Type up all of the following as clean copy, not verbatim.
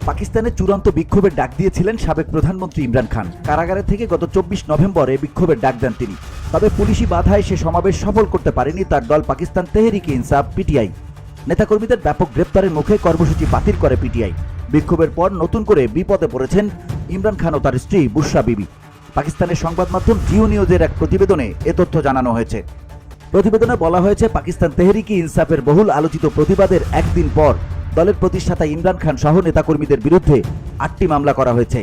পাকিস্তানে চূড়ান্ত বিক্ষোভের ডাক দিয়েছিলেন সাবেক প্রধানমন্ত্রী ইমরান খান। কারাগারে থেকে গত 24 নভেম্বরে বিক্ষোভের ডাক দেন তিনি। তবে পুলিশি বাধায় সে সমাবেশ সফল করতে পারেনি তার দল পাকিস্তান তেহরিকে ইনসাফ পিটিআই। নেতাকর্মীদের ব্যাপক গ্রেপ্তারের মুখে কর্মসূচি বাতিল করে পিটিআই। বিক্ষোভের পর নতুন করে বিপদে পড়েছেন ইমরান খান ও তার স্ত্রী বুশরা বিবি। পাকিস্তানের সংবাদ মাধ্যম জিও নিউজের এক প্রতিবেদনে এ তথ্য জানানো হয়েছে। প্রতিবেদনে বলা হয়েছে, পাকিস্তান তেহরিকে ইনসাফের বহুল আলোচিত প্রতিবাদের একদিন পর দলের প্রতিষ্ঠাতা ইমরান খান সহ নেতাকর্মীদের বিরুদ্ধে 8টি মামলা করা হয়েছে।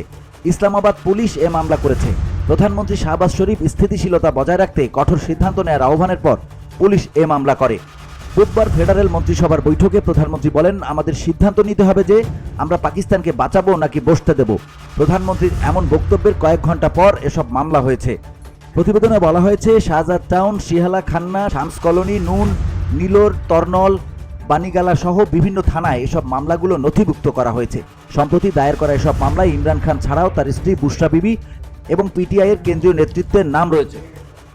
ইসলামাবাদ পুলিশ এ মামলা করেছে। প্রধানমন্ত্রী শাহবাজ শরীফ স্থিতিশীলতা বজায় রাখতে কঠোর সিদ্ধান্ত নেওয়ার আহ্বানের পর পুলিশ এ মামলা করে। বুধবার ফেডারেল মন্ত্রিসভার বৈঠকে প্রধানমন্ত্রী বলেন, আমাদের সিদ্ধান্ত নিতে হবে যে আমরা পাকিস্তানকে বাঁচাবো নাকি বসতে দেব। প্রধানমন্ত্রীর এমন বক্তব্যের কয়েক ঘন্টা পর এসব মামলা হয়েছে। প্রতিবেদনে বলা হয়েছে, শাহজাদ টাউন, শিহালা, খান্না, শামস কলোনি, নুন, নীলোর, তরনল, বানিগালা সহ বিভিন্ন থানায় এসব মামলাগুলো নথিভুক্ত করা হয়েছে। সম্প্রতি দায়ের করা এসব মামলায় ইমরান খান ছাড়াও তার স্ত্রী বুশরা বিবি এবং পিটিআইয়ের কেন্দ্রীয় নেতৃত্বের নাম রয়েছে।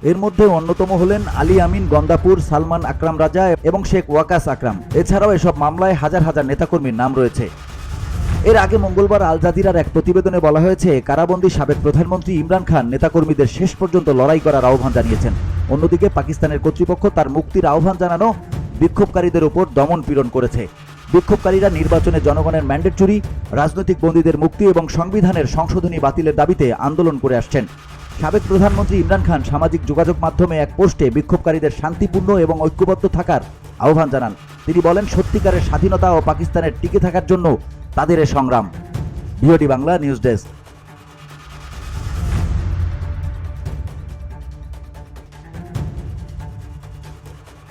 এর মধ্যে অন্যতম হলেন আলী আমিন গন্দাপুর, সালমান আকরাম রাজা এবং শেখ ওয়াকাস আকরাম। এছাড়াও এসব মামলায় হাজার হাজার নেতাকর্মীর নাম রয়েছে। এর আগে মঙ্গলবার আল জাজিরার এক প্রতিবেদনে বলা হয়েছে, কারাবন্দী সাবেক প্রধানমন্ত্রী ইমরান খান নেতাকর্মীদের শেষ পর্যন্ত লড়াই করার আহ্বান জানিয়েছেন। অন্যদিকে পাকিস্তানের কর্তৃপক্ষ তার মুক্তির আহ্বান জানানো বিক্ষোভকারীদের উপর দমন পীড়ন করেছে। বিক্ষোভকারীরা নির্বাচনে জনগণের ম্যান্ডেট চুরি, রাজনৈতিক বন্দীদের মুক্তি এবং সংবিধানের সংশোধনী বাতিলের দাবিতে আন্দোলন করে আসছেন। সাবেক প্রধানমন্ত্রী ইমরান খান সামাজিক যোগাযোগ মাধ্যমে এক পোস্টে বিক্ষোভকারীদের শান্তিপূর্ণ এবং ঐক্যবদ্ধ থাকার আহ্বান জানান। তিনি বলেন, সত্যিকারের স্বাধীনতা ও পাকিস্তানের টিকে থাকার জন্য তাদের এ সংগ্রাম। VOD Bangla news desk.